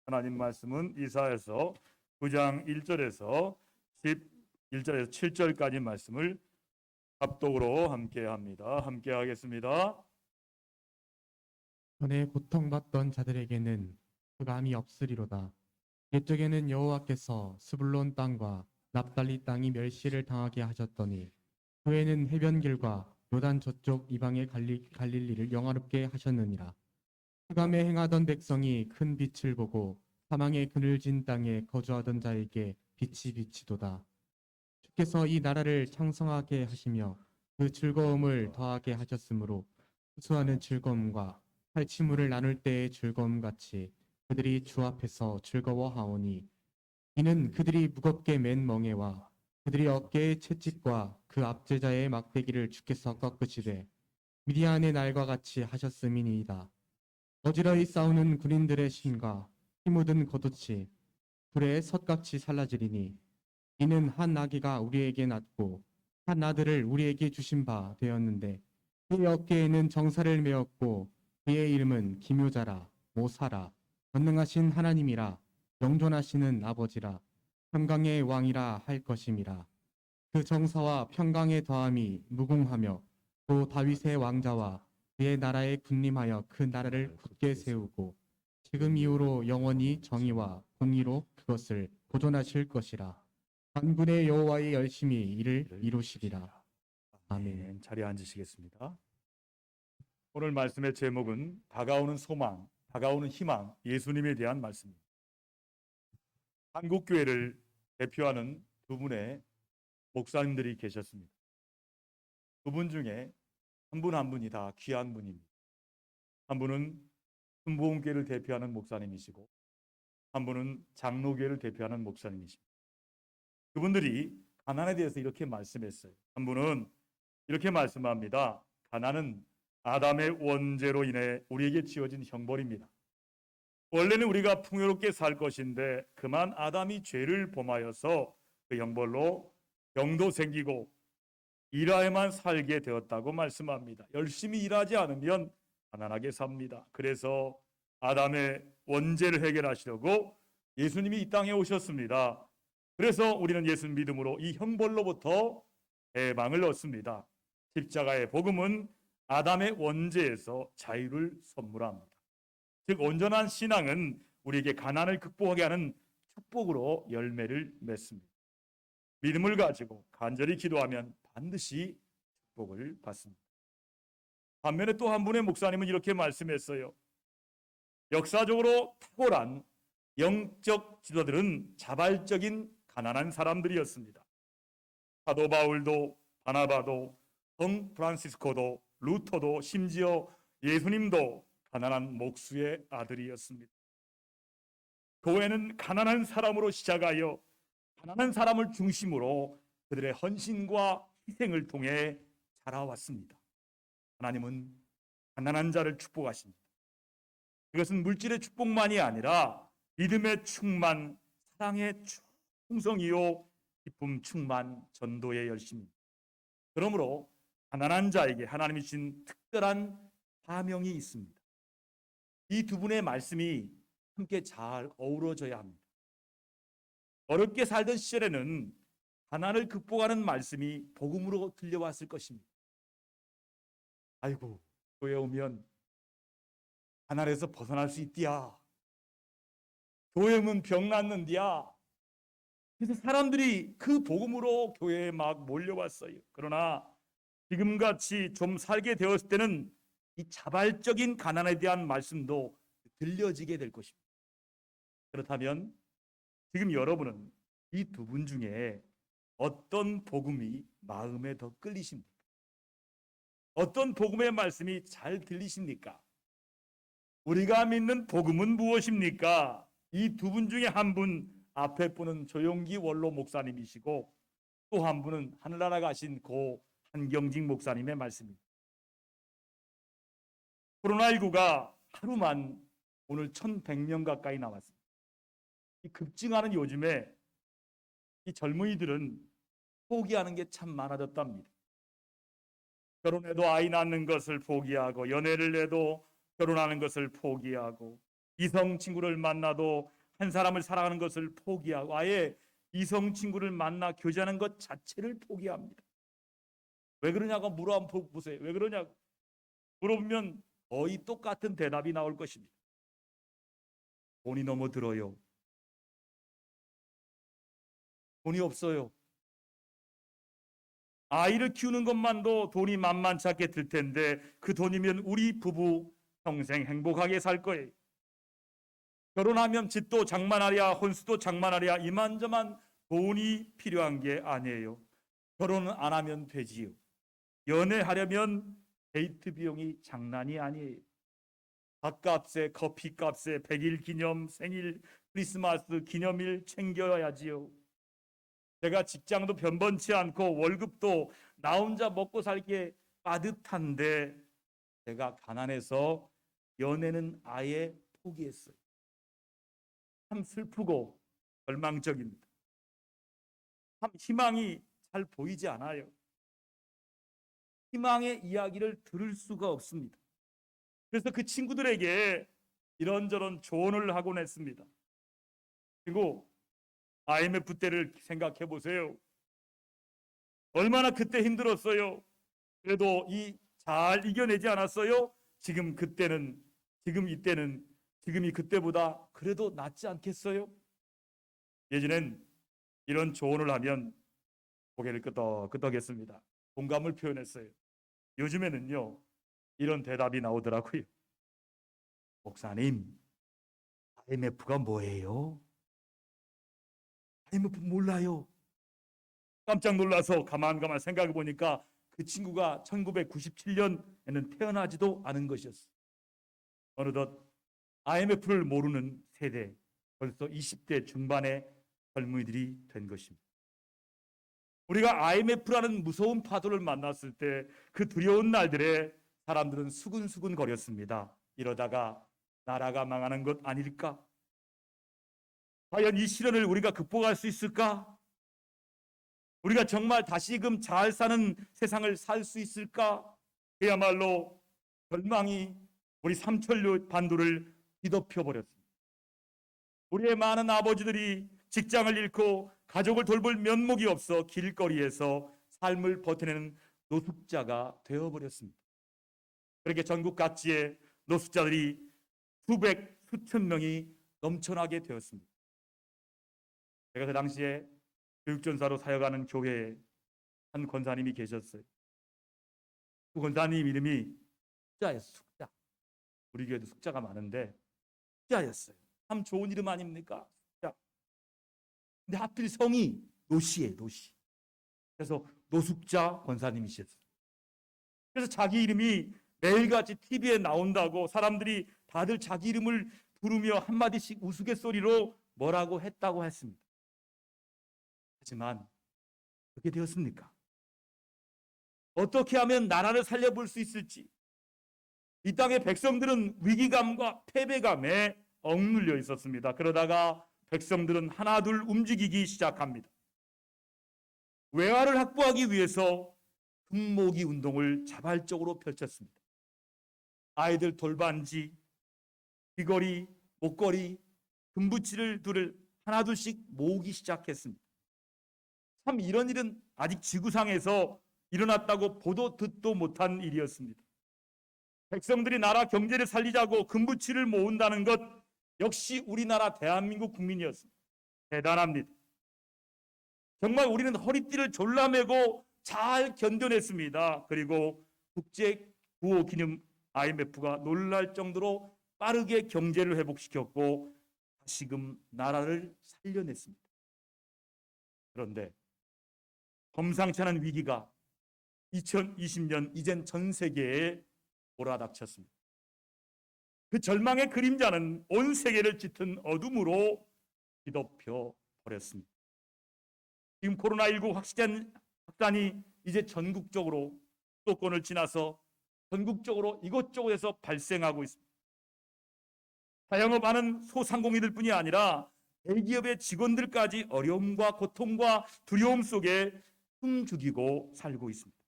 하나님 말씀은 이사야서 9장 1절에서 11절에서 7절까지 말씀을 합독으로 함께 합니다. 함께 하겠습니다. 전에 고통받던 자들에게는 흑암이 없으리로다. 옛적에는 여호와께서 스불론 땅과 납달리 땅이 멸시를 당하게 하셨더니 후에는 해변길과 요단 저쪽 이방의 갈릴리를 영화롭게 하셨느니라. 흑암에 행하던 백성이 큰 빛을 보고 사망의 그늘진 땅에 거주하던 자에게 빛이 비치도다. 주께서 이 나라를 창성하게 하시며 그 즐거움을 더하게 하셨으므로 수수하는 즐거움과 탈취물을 나눌 때의 즐거움 같이 그들이 주 앞에서 즐거워하오니 이는 그들이 무겁게 맨 멍에와 그들이 어깨의 채찍과 그 압제자의 막대기를 주께서 꺾으시되 미디안의 날과 같이 하셨음이니이다. 어지러이 싸우는 군인들의 신과 피 묻은 겉옷이 불에 석같이 살라지리니 이는 한 아기가 우리에게 낳고 한 아들을 우리에게 주신 바 되었는데 그의 어깨에는 정사를 메었고 그의 이름은 기묘자라 모사라 전능하신 하나님이라 영존하시는 아버지라 평강의 왕이라 할 것임이라. 그 정사와 평강의 더함이 무궁하며 또 다윗의 왕자와 그의 나라에 군림하여 그 나라를 굳게 세우고 지금 이후로 영원히 정의와 공의로 그것을 보존하실 것이라. 만군의 여호와의 열심히 이를 이루시리라. 아멘. 자리에 앉으시겠습니다. 오늘 말씀의 제목은 다가오는 소망, 다가오는 희망, 예수님에 대한 말씀입니다. 한국 교회를 대표하는 두 분의 목사님들이 계셨습니다. 두 분 중에 한 분 한 분이 다 귀한 분입니다. 한 분은 순복음교회를 대표하는 목사님이시고 한 분은 장로교회를 대표하는 목사님이십니다. 그분들이 가난에 대해서 이렇게 말씀했어요. 한 분은 이렇게 말씀합니다. 가난은 아담의 원죄로 인해 우리에게 지어진 형벌입니다. 원래는 우리가 풍요롭게 살 것인데 그만 아담이 죄를 범하여서 그 형벌로 병도 생기고 일하여만 살게 되었다고 말씀합니다. 열심히 일하지 않으면 가난하게 삽니다. 그래서 아담의 원죄를 해결하시려고 예수님이 이 땅에 오셨습니다. 그래서 우리는 예수 믿음으로 이 형벌로부터 해방을 얻습니다. 십자가의 복음은 아담의 원죄에서 자유를 선물합니다. 즉 온전한 신앙은 우리에게 가난을 극복하게 하는 축복으로 열매를 맺습니다. 믿음을 가지고 간절히 기도하면 반드시 축복을 받습니다. 반면에 또 한 분의 목사님은 이렇게 말씀했어요. 역사적으로 탁월한 영적 지도들은 자발적인 가난한 사람들이었습니다. 사도 바울도 바나바도 성 프란시스코도 루터도 심지어 예수님도 가난한 목수의 아들이었습니다. 교회는 가난한 사람으로 시작하여 가난한 사람을 중심으로 그들의 헌신과 희생을 통해 자라왔습니다. 하나님은 가난한 자를 축복하십니다. 이것은 물질의 축복만이 아니라 믿음의 충만, 사랑의 충성이요 기쁨 충만, 전도의 열심입니다. 그러므로 가난한 자에게 하나님이 주신 특별한 사명이 있습니다. 이 두 분의 말씀이 함께 잘 어우러져야 합니다. 어렵게 살던 시절에는 가난을 극복하는 말씀이 복음으로 들려왔을 것입니다. 아이고, 교회 오면 가난에서 벗어날 수 있디야. 교회 오면 병 낫는디야. 그래서 사람들이 그 복음으로 교회에 막 몰려왔어요. 그러나 지금같이 좀 살게 되었을 때는 이 자발적인 가난에 대한 말씀도 들려지게 될 것입니다. 그렇다면 지금 여러분은 이 두 분 중에 어떤 복음이 마음에 더 끌리십니까? 어떤 복음의 말씀이 잘 들리십니까? 우리가 믿는 복음은 무엇입니까? 이 두 분 중에 한 분, 앞에 분은 조용기 원로 목사님이시고 또 한 분은 하늘나라 가신 고 한경직 목사님의 말씀입니다. 코로나19가 하루만 오늘 1,100명 가까이 나왔습니다. 이 급증하는 요즘에 이 젊은이들은 포기하는 게 참 많아졌답니다. 결혼해도 아이 낳는 것을 포기하고 연애를 해도 결혼하는 것을 포기하고 이성 친구를 만나도 한 사람을 사랑하는 것을 포기하고 아예 이성 친구를 만나 교제하는 것 자체를 포기합니다. 왜 그러냐고 물어보세요. 왜 그러냐고 물어보면 거의 똑같은 대답이 나올 것입니다. 돈이 너무 들어요. 돈이 없어요. 아이를 키우는 것만도 돈이 만만치 않게 들 텐데 그 돈이면 우리 부부 평생 행복하게 살 거예요. 결혼하면 집도 장만하랴 혼수도 장만하랴 이만저만 돈이 필요한 게 아니에요. 결혼은 안 하면 되지요. 연애하려면 데이트 비용이 장난이 아니에요. 밥값에 커피값에 100일 기념 생일 크리스마스 기념일 챙겨야지요. 제가 직장도 변변치 않고 월급도 나 혼자 먹고 살기에 빠듯한데 제가 가난해서 연애는 아예 포기했어요. 참 슬프고 절망적입니다. 참 희망이 잘 보이지 않아요. 희망의 이야기를 들을 수가 없습니다. 그래서 그 친구들에게 이런저런 조언을 하곤 했습니다. 그리고 IMF 때를 생각해 보세요. 얼마나 그때 힘들었어요. 그래도 잘 이겨내지 않았어요. 지금 이때는 지금이 그때보다 그래도 낫지 않겠어요? 예전엔 이런 조언을 하면 고개를 끄덕끄덕했습니다. 공감을 표현했어요. 요즘에는요 이런 대답이 나오더라고요. 목사님, IMF가 뭐예요? IMF 몰라요. 깜짝 놀라서 가만 생각해 보니까 그 친구가 1997년에는 태어나지도 않은 것이었어요. 어느덧 IMF를 모르는 세대, 벌써 20대 중반의 젊은이들이 된 것입니다. 우리가 IMF라는 무서운 파도를 만났을 때 그 두려운 날들에 사람들은 수근수근 거렸습니다. 이러다가 나라가 망하는 것 아닐까? 과연 이 시련을 우리가 극복할 수 있을까? 우리가 정말 다시금 잘 사는 세상을 살 수 있을까? 그야말로 절망이 우리 삼천리 반도를 뒤덮여 버렸습니다. 우리의 많은 아버지들이 직장을 잃고 가족을 돌볼 면목이 없어 길거리에서 삶을 버텨내는 노숙자가 되어버렸습니다. 그렇게 전국 각지에 노숙자들이 수백, 수천 명이 넘쳐나게 되었습니다. 제가 그 당시에 교육전사로 사역하는 교회에 한 권사님이 계셨어요. 그 권사님 이름이 숙자였어요. 숙자. 우리 교회도 숙자가 많은데 숙자였어요. 참 좋은 이름 아닙니까? 숙자. 근데 하필 성이 노시예요. 노시. 그래서 노숙자 권사님이셨어요. 그래서 자기 이름이 매일같이 TV에 나온다고 사람들이 다들 자기 이름을 부르며 한마디씩 우스갯소리로 뭐라고 했다고 했습니다. 하지만 그렇게 되었습니까? 어떻게 하면 나라를 살려볼 수 있을지 이 땅의 백성들은 위기감과 패배감에 억눌려 있었습니다. 그러다가 백성들은 하나둘 움직이기 시작합니다. 외화를 확보하기 위해서 금모기 운동을 자발적으로 펼쳤습니다. 아이들 돌반지, 귀걸이, 목걸이, 금붙이를 하나둘씩 모으기 시작했습니다. 참 이런 일은 아직 지구상에서 일어났다고 보도 듣도 못한 일이었습니다. 백성들이 나라 경제를 살리자고 금붙이를 모은다는 것 역시 우리나라 대한민국 국민이었습니다. 대단합니다. 정말 우리는 허리띠를 졸라매고 잘 견뎌냈습니다. 그리고 국제 구호 기금 IMF가 놀랄 정도로 빠르게 경제를 회복시켰고 다시금 나라를 살려냈습니다. 그런데 범상치 않은 위기가 2020년 이젠 전 세계에 몰아닥쳤습니다. 그 절망의 그림자는 온 세계를 짙은 어둠으로 뒤덮여 버렸습니다. 지금 코로나19 확산이 이제 전국적으로 수도권을 지나서 전국적으로 이곳저곳에서 발생하고 있습니다. 자영업하는 소상공인들 뿐이 아니라 대기업의 직원들까지 어려움과 고통과 두려움 속에 숨죽이고 살고 있습니다.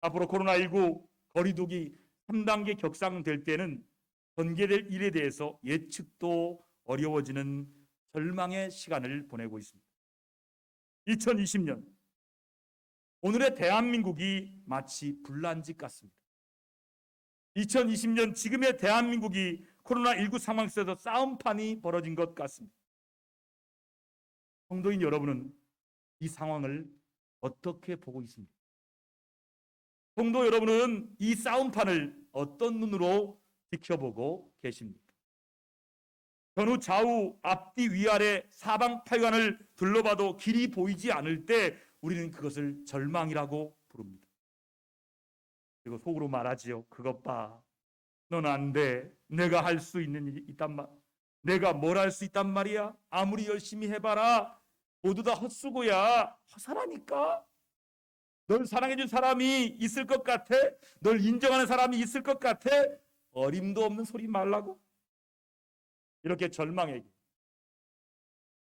앞으로 코로나19 거리두기 3단계 격상될 때는 전개될 일에 대해서 예측도 어려워지는 절망의 시간을 보내고 있습니다. 2020년 오늘의 대한민국이 마치 불난집 같습니다. 2020년 지금의 대한민국이 코로나19 상황 속에서 싸움판이 벌어진 것 같습니다. 성도인 여러분은 이 상황을 어떻게 보고 있습니까? 성도 여러분은 이 싸움판을 어떤 눈으로 지켜보고 계십니까? 전후 좌우 앞뒤 위아래 사방팔관을 둘러봐도 길이 보이지 않을 때 우리는 그것을 절망이라고 부릅니다. 그리고 속으로 말하지요. 그것 봐. 넌 안 돼. 내가 할 수 있는 일이 있단 말. 내가 뭘 할 수 있단 말이야. 아무리 열심히 해봐라. 모두 다 헛수고야. 허사라니까. 널 사랑해준 사람이 있을 것 같아? 널 인정하는 사람이 있을 것 같아? 어림도 없는 소리 말라고? 이렇게 절망에게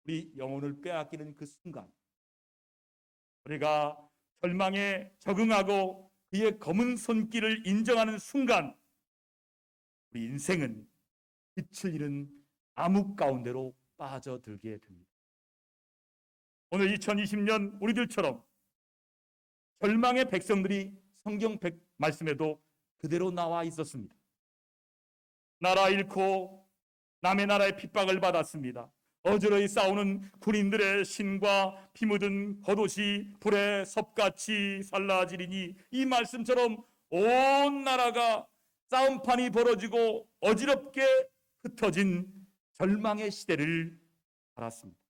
우리 영혼을 빼앗기는 그 순간 우리가 절망에 적응하고 그의 검은 손길을 인정하는 순간 우리 인생은 빛을 잃은 암흑 가운데로 빠져들게 됩니다. 오늘 2020년 우리들처럼 절망의 백성들이 성경 말씀에도 그대로 나와 있었습니다. 나라 잃고 남의 나라의 핍박을 받았습니다. 어지러이 싸우는 군인들의 신과 피 묻은 겉옷이 불에 섭같이 살라지리니 이 말씀처럼 온 나라가 싸움판이 벌어지고 어지럽게 흩어진 절망의 시대를 살았습니다.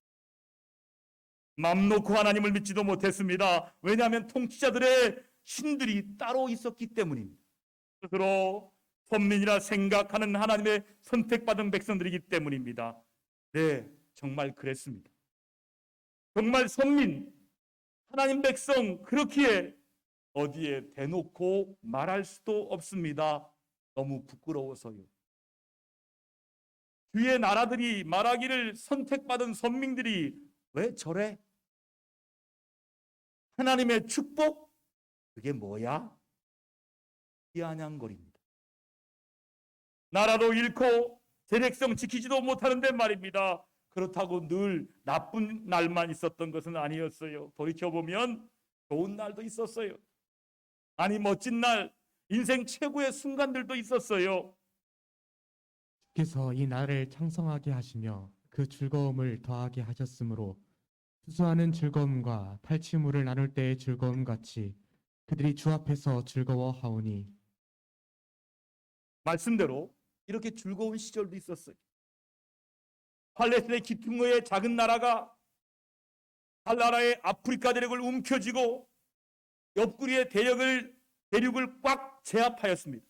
맘 놓고 하나님을 믿지도 못했습니다. 왜냐하면 통치자들의 신들이 따로 있었기 때문입니다. 스스로 선민이라 생각하는 하나님의 선택받은 백성들이기 때문입니다. 네, 정말 그랬습니다. 정말 선민, 하나님 백성 그렇기에 어디에 대놓고 말할 수도 없습니다. 너무 부끄러워서요. 주의 나라들이 말하기를 선택받은 선민들이 왜 저래? 하나님의 축복? 그게 뭐야? 비아냥거립니다. 나라도 잃고 제 백성 지키지도 못하는데 말입니다. 그렇다고 늘 나쁜 날만 있었던 것은 아니었어요. 돌이켜보면 좋은 날도 있었어요. 아니 멋진 날, 인생 최고의 순간들도 있었어요. 주께서 이 나라를 창성하게 하시며 그 즐거움을 더하게 하셨으므로 수수하는 즐거움과 탈취물을 나눌 때의 즐거움 같이 그들이 주 앞에서 즐거워하오니 말씀대로 이렇게 즐거운 시절도 있었어요. 팔레스타인의 기퉁어의 작은 나라가 달 나라의 아프리카 대륙을 움켜쥐고 옆구리의 대륙을 꽉 제압하였습니다.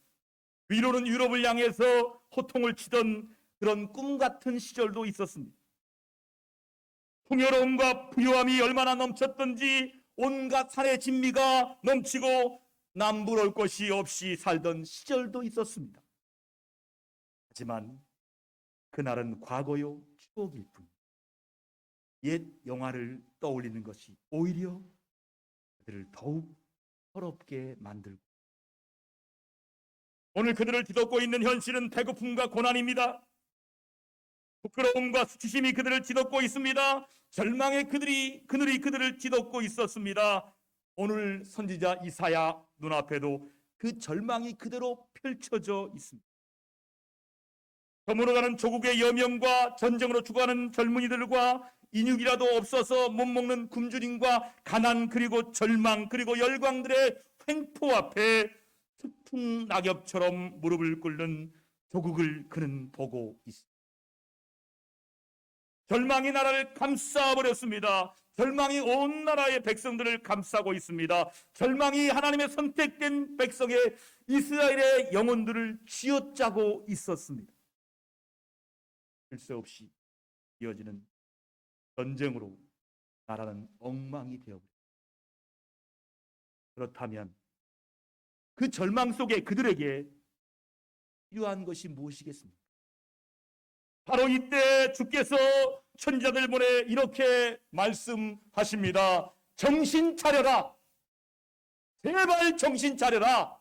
위로는 유럽을 향해서 호통을 치던 그런 꿈 같은 시절도 있었습니다. 풍요로움과 부유함이 얼마나 넘쳤던지 온갖 산의 진미가 넘치고 남부러울 것이 없이 살던 시절도 있었습니다. 하지만 그날은 과거요 추억일 뿐. 옛 영화를 떠올리는 것이 오히려 그들을 더욱 서럽게 만들고 오늘 그들을 뒤덮고 있는 현실은 배고픔과 고난입니다. 부끄러움과 수치심이 그들을 뒤덮고 있습니다. 절망의 그늘이 그들을 뒤덮고 있었습니다. 오늘 선지자 이사야 눈앞에도 그 절망이 그대로 펼쳐져 있습니다. 저물어가는 조국의 여명과 전쟁으로 죽어가는 젊은이들과 인육이라도 없어서 못 먹는 굶주림과 가난 그리고 절망 그리고 열광들의 횡포 앞에 태풍 낙엽처럼 무릎을 꿇는 조국을 그는 보고 있습니다. 절망이 나라를 감싸버렸습니다. 절망이 온 나라의 백성들을 감싸고 있습니다. 절망이 하나님의 선택된 백성의 이스라엘의 영혼들을 쥐어짜고 있었습니다. 쉴 새 없이 이어지는 전쟁으로 나라는 엉망이 되어버렸습니다. 그렇다면 그 절망 속에 그들에게 필요한 것이 무엇이겠습니까? 바로 이때 주께서 천지자들 보내 이렇게 말씀하십니다. 정신 차려라. 제발 정신 차려라.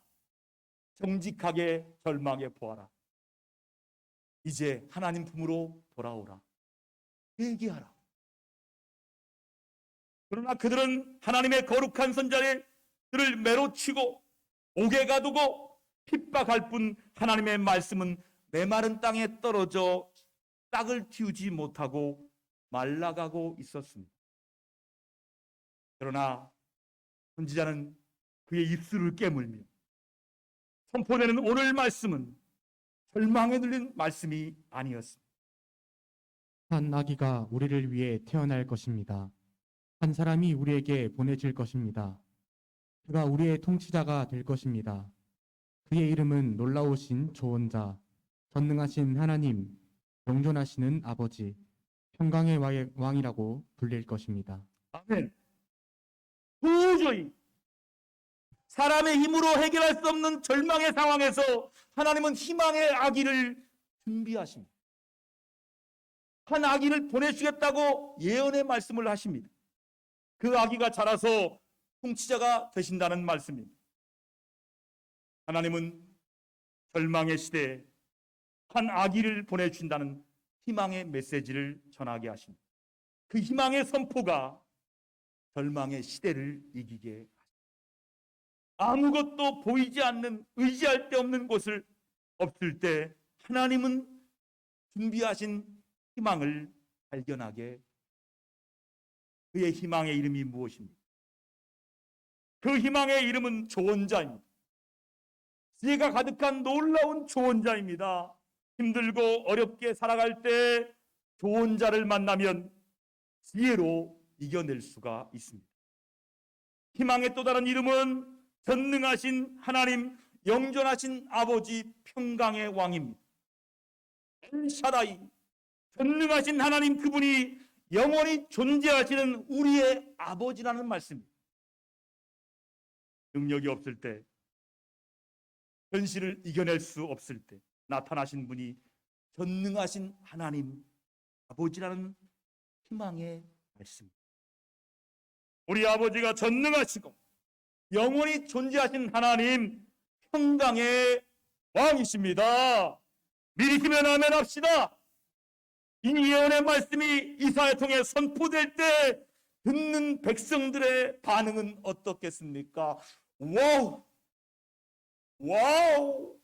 정직하게 절망해 보아라. 이제 하나님 품으로 돌아오라. 회개하라. 그러나 그들은 하나님의 거룩한 선자들을 매로치고 옥에 가두고 핍박할 뿐 하나님의 말씀은 메마른 땅에 떨어져 싹을 틔우지 못하고 말라가고 있었습니다. 그러나 선지자는 그의 입술을 깨물며 선포되는 오늘 말씀은 절망에 들린 말씀이 아니었습니다. 한 아기가 우리를 위해 태어날 것입니다. 한 사람이 우리에게 보내질 것입니다. 그가 우리의 통치자가 될 것입니다. 그의 이름은 놀라우신 조언자, 전능하신 하나님, 영존하시는 아버지, 평강의 왕이라고 불릴 것입니다. 아멘. 도저히 사람의 힘으로 해결할 수 없는 절망의 상황에서 하나님은 희망의 아기를 준비하십니다. 한 아기를 보내주겠다고 예언의 말씀을 하십니다. 그 아기가 자라서 통치자가 되신다는 말씀입니다. 하나님은 절망의 시대에 한 아기를 보내주신다는 희망의 메시지를 전하게 하십니다. 그 희망의 선포가 절망의 시대를 이기게 하십니다. 아무것도 보이지 않는, 의지할 데 없는 곳을 없을 때 하나님은 준비하신 희망을 발견하게. 그의 희망의 이름이 무엇입니까? 그 희망의 이름은 조언자입니다. 지혜가 가득한 놀라운 조언자입니다. 힘들고 어렵게 살아갈 때 조언자를 만나면 지혜로 이겨낼 수가 있습니다. 희망의 또 다른 이름은 전능하신 하나님, 영존하신 아버지, 평강의 왕입니다. 엘샤다이, 전능하신 하나님, 그분이 영원히 존재하시는 우리의 아버지라는 말씀입니다. 능력이 없을 때, 현실을 이겨낼 수 없을 때 나타나신 분이 전능하신 하나님, 아버지라는 희망의 말씀입니다. 우리 아버지가 전능하시고 영원히 존재하신 하나님, 평강의 왕이십니다. 믿으시면 아멘 합시다. 이 예언의 말씀이 이사야 통해 선포될 때 듣는 백성들의 반응은 어떻겠습니까? 와우! 와우!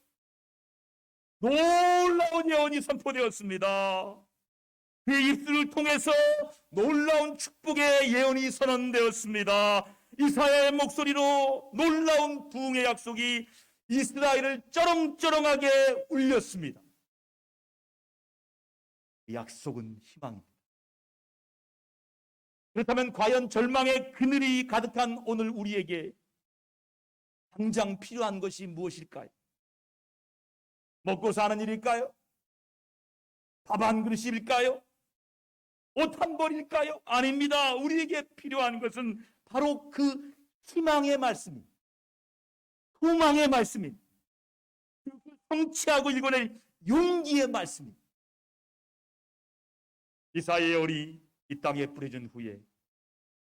놀라운 예언이 선포되었습니다. 그의 입술을 통해서 놀라운 축복의 예언이 선언되었습니다. 이사야의 목소리로 놀라운 부흥의 약속이 이스라엘을 쩌렁쩌렁하게 울렸습니다. 이 약속은 희망입니다. 그렇다면 과연 절망의 그늘이 가득한 오늘 우리에게 당장 필요한 것이 무엇일까요? 먹고 사는 일일까요? 밥 한 그릇일까요? 옷 한 벌일까요? 아닙니다. 우리에게 필요한 것은 바로 그 희망의 말씀입니다. 소망의 말씀입니다. 성취하고 이겨낼 용기의 말씀입니다. 이사야의 열이 이 땅에 뿌려진 후에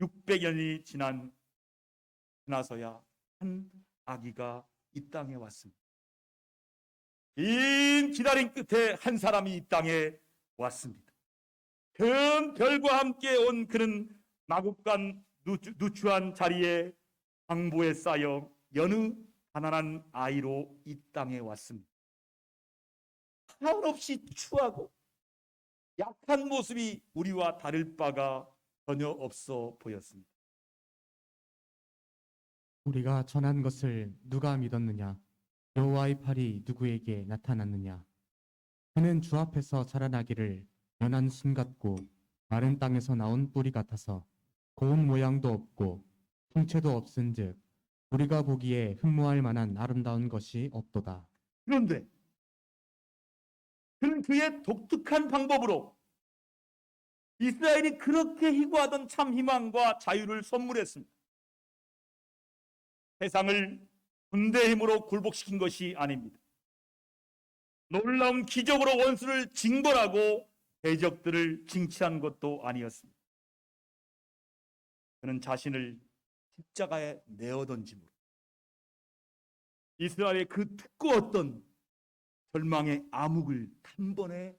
600년이 지나서야 한 아기가 이 땅에 왔습니다. 긴 기다림 끝에 한 사람이 이 땅에 왔습니다. 큰 별과 함께 온 그는 마국간 누추한 자리에 방부에 쌓여 여느 가난한 아이로 이 땅에 왔습니다. 한없이 추하고 약한 모습이 우리와 다를 바가 전혀 없어 보였습니다. 우리가 전한 것을 누가 믿었느냐? 여호와의 팔이 누구에게 나타났느냐? 그는 주 앞에서 자라나기를 연한 순 같고 마른 땅에서 나온 뿌리 같아서 고운 모양도 없고 풍채도 없은즉 우리가 보기에 흠모할 만한 아름다운 것이 없도다. 그런데 그는 그의 독특한 방법으로 이스라엘이 그렇게 희구하던 참 희망과 자유를 선물했습니다. 세상을 군대 힘으로 굴복시킨 것이 아닙니다. 놀라운 기적으로 원수를 징벌하고 대적들을 징치한 것도 아니었습니다. 그는 자신을 십자가에 내어던짐으로 이스라엘의 그 두꺼웠던 절망의 암흑을 단번에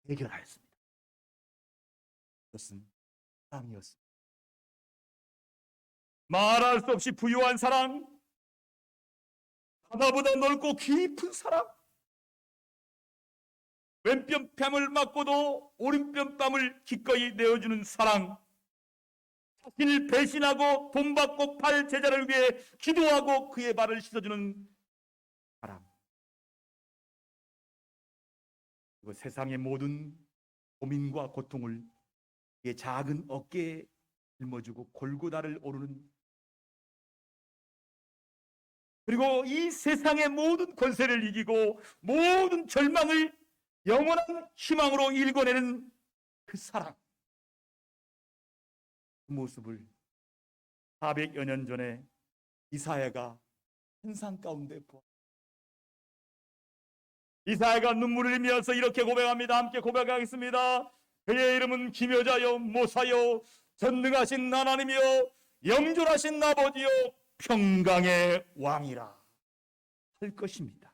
해결하였습니다. 그것은 사랑이었습니다. 말할 수 없이 부유한 사랑, 바다보다 넓고 깊은 사랑, 왼편 뺨을 맞고도 오른편 뺨을 기꺼이 내어주는 사랑, 자신을 배신하고 돈 받고 팔 제자를 위해 기도하고 그의 발을 씻어주는 사랑. 그리고 세상의 모든 고민과 고통을 그의 작은 어깨에 짊어지고 골고다를 오르는, 그리고 이 세상의 모든 권세를 이기고 모든 절망을 영원한 희망으로 읽어내는 그 사랑, 그 모습을 400여 년 전에 이사야가 환상 가운데 보았습니다. 이사야가 눈물을 흘리면서 이렇게 고백합니다. 함께 고백하겠습니다. 그의 이름은 기묘자여 모사여 전능하신 하나님이여 영존하신 아버지여 평강의 왕이라 할 것입니다.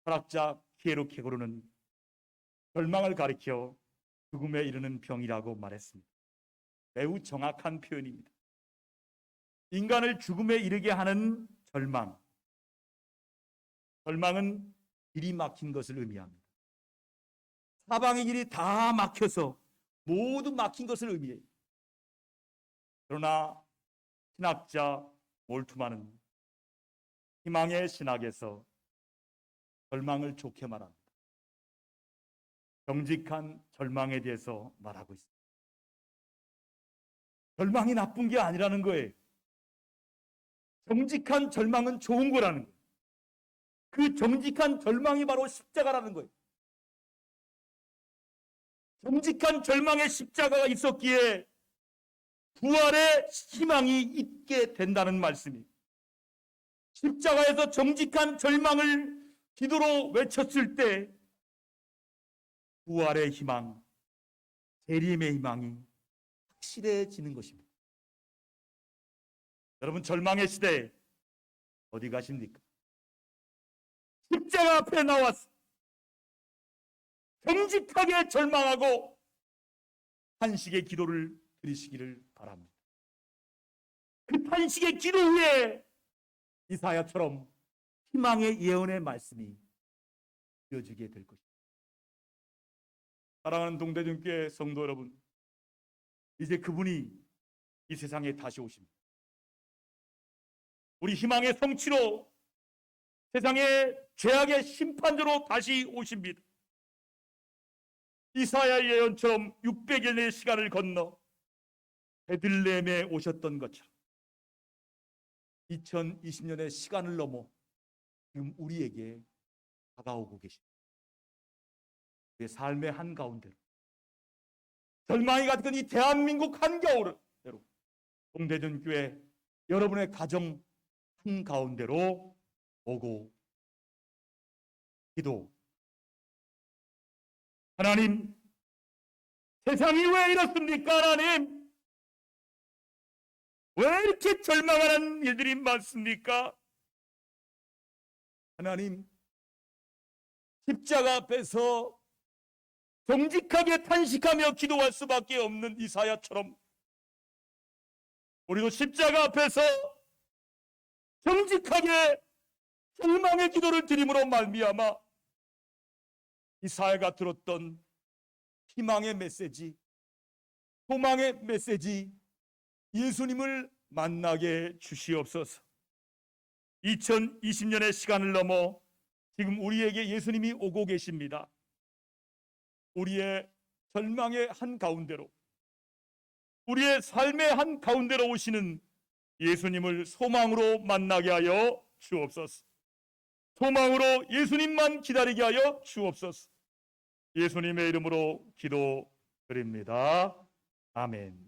철학자 피에로 케고르는 절망을 가리켜 죽음에 이르는 병이라고 말했습니다. 매우 정확한 표현입니다. 인간을 죽음에 이르게 하는 절망, 절망은 길이 막힌 것을 의미합니다. 사방의 길이 다 막혀서 모두 막힌 것을 의미해요. 그러나 신학자 몰트만은 희망의 신학에서 절망을 좋게 말합니다. 정직한 절망에 대해서 말하고 있습니다. 절망이 나쁜 게 아니라는 거예요. 정직한 절망은 좋은 거라는 거예요. 그 정직한 절망이 바로 십자가라는 거예요. 정직한 절망의 십자가가 있었기에 부활의 희망이 있게 된다는 말씀이에요. 십자가에서 정직한 절망을 기도로 외쳤을 때 부활의 희망, 재림의 희망이 확실해지는 것입니다. 여러분, 절망의 시대에 어디 가십니까? 십자가 앞에 나와서 정직하게 절망하고 탄식의 기도를 드리시기를 바랍니다. 그 탄식의 기도 후에 이사야처럼 희망의 예언의 말씀이 이어지게 될 것입니다. 사랑하는 동대중교회 성도 여러분, 이제 그분이 이 세상에 다시 오십니다. 우리 희망의 성취로 세상의 죄악의 심판자로 다시 오십니다. 이사야 예언처럼 600여 년의 시간을 건너 베들레헴에 오셨던 것처럼 2020년의 시간을 넘어 지금 우리에게 다가오고 계십니다. 우리의 삶의 한가운데로, 절망이 같은 이 대한민국 한겨울을 동대전교회 여러분의 가정 한가운데로 오고 기도, 하나님, 세상이 왜 이렇습니까? 하나님, 왜 이렇게 절망하는 일들이 많습니까? 하나님, 십자가 앞에서 정직하게 탄식하며 기도할 수밖에 없는 이사야처럼 우리도 십자가 앞에서 정직하게 절망의 기도를 드림으로 말미암아 이사야가 들었던 희망의 메시지, 소망의 메시지, 예수님을 만나게 주시옵소서. 2020년의 시간을 넘어 지금 우리에게 예수님이 오고 계십니다. 우리의 절망의 한가운데로, 우리의 삶의 한가운데로 오시는 예수님을 소망으로 만나게 하여 주옵소서. 소망으로 예수님만 기다리게 하여 주옵소서. 예수님의 이름으로 기도드립니다. 아멘.